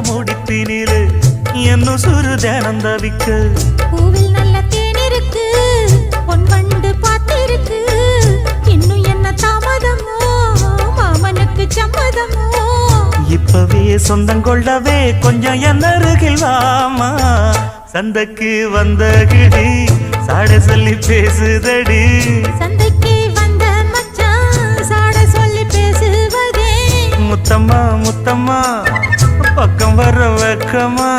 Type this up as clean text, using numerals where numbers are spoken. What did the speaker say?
முடிப்பினிலே என்னும் சுரு தினம் தவிக்க பூவில் நல்ல தேன் இருக்கு பொன் வண்டு பார்த்திருக்கு இன்னும் என்ன தாமதமோ மாமனுக்கு சம்மதமோ இப்பவே சொந்தம் கொள்ளவே கொஞ்சம் என் அருகில் வாமா சந்தைக்கு வந்த கிடி சாட சொல்லி பேசுதடி சந்தைக்கு வந்த மச்சான் சாட சொல்லி பேசுவதே முத்தம்மா முத்தம்மா பக்கம் வர வெக்கமா